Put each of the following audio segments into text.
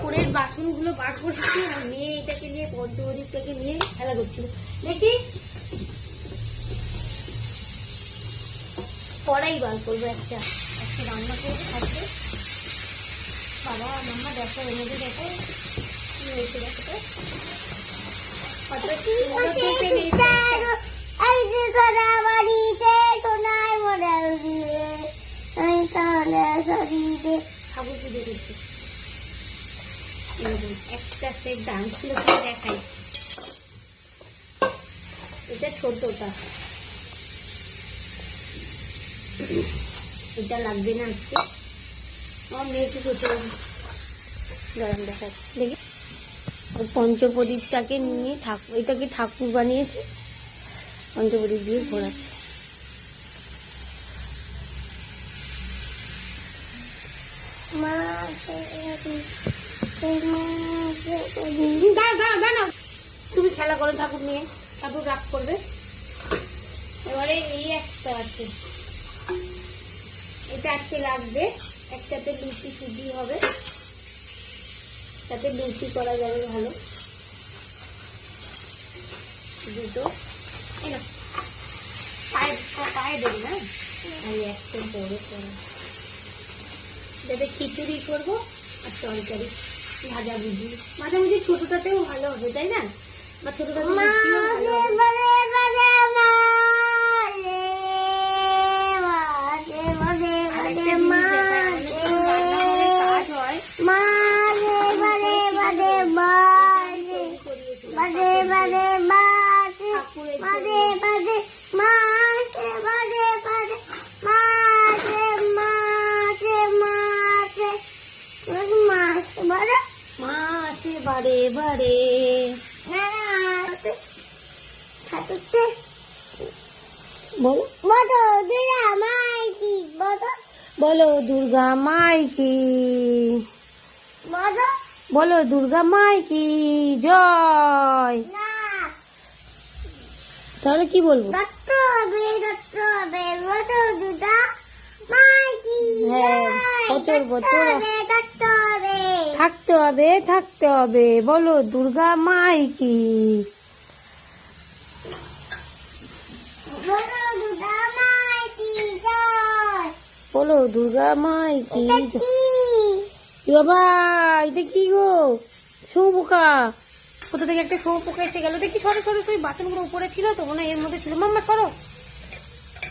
ঠাকুরের বাসনগুলো বার করছি আর মেয়ে এটাকে নিয়ে পঞ্চবদীপটাকে নিয়ে খেলা করছিল। দেখি পরাই বার করবো একটা রান্না করবো থাকবে। বাবা মাম্মা দেখো এর মধ্যে দেখো কি হয়েছে দেখো তো। ঠাকুর পুজো করছি একটা সেট দাম ছিল দেখাই। এটা ছোটটা, এটা লাগবে না আজকে। আমার মেয়েকে ছোট গরম দেখাচ্ছি দেখি। পঞ্চপ্রদীপটাকে নিয়ে ঠাকুর, এটাকে ঠাকুর বানিয়েছে, পঞ্চপ্রদীপ দিয়ে ঘোরাচ্ছে। তুমি খেলা করো ঠাকুর নিয়ে, ঠাকুর রাগ করবে। এবারে এই একটা আছে, এটা আজকে লাগবে। একটাতে লুচি সুজি হবে, তাতে লুচি করা যাবে ভালো। দুটো পায়ে দেবে না, একটা বড় করে যাতে খিচুড়ি করবো আর তরকারি ভাজাভুজি। ভাজাভুজি ছোটটাতেও ভালো হবে তাই না, বা ছোটটাতে বারে বারে বলো দুর্গা মাই কি, বলো দুর্গা মাই কি জয়। তাহলে কি বলবো? হ্যাঁ বছর বছর থাকতে হবে, থাকতে হবে। বলো দুর্গা মাই কি, বলো দুর্গা মাই কি। বাবা এটা কি গো, শুঁয়োপোকা, কোথা থেকে একটা শুঁয়োপোকা এসে গেল দেখি। সরো সরো সরো, বাসনগুলো উপরে ছিল তো মনে হয় এর মধ্যে ছিল। মাম্মা সরো,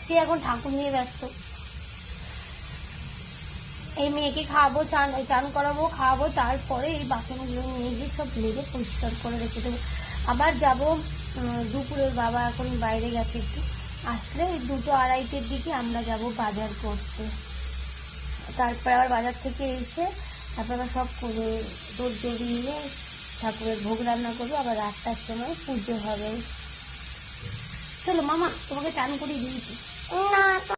সে এখন ঠাকুর নিয়ে ব্যস্ত। এই মেয়েকে খাওয়াবো, চান করাবো, খাওয়াবো, তারপরে এই বাসনগুলো নিয়ে গিয়ে সব লেগে পরিষ্কার করে রেখে দেবো। আবার যাবো দুপুরের, বাবা এখন বাইরে গেছে একটু, আসলে ওই 2-2:30 দিকে আমরা যাব বাজার করতে। তারপর আবার বাজার থেকে এসে তারপরে সব করে তোর জড়িয়ে ঠাকুরের ভোগ রান্না করবো। আবার 8টার সময় পুজো হবে। চলো মামা, তোমাকে চান করিয়ে দিয়েছি।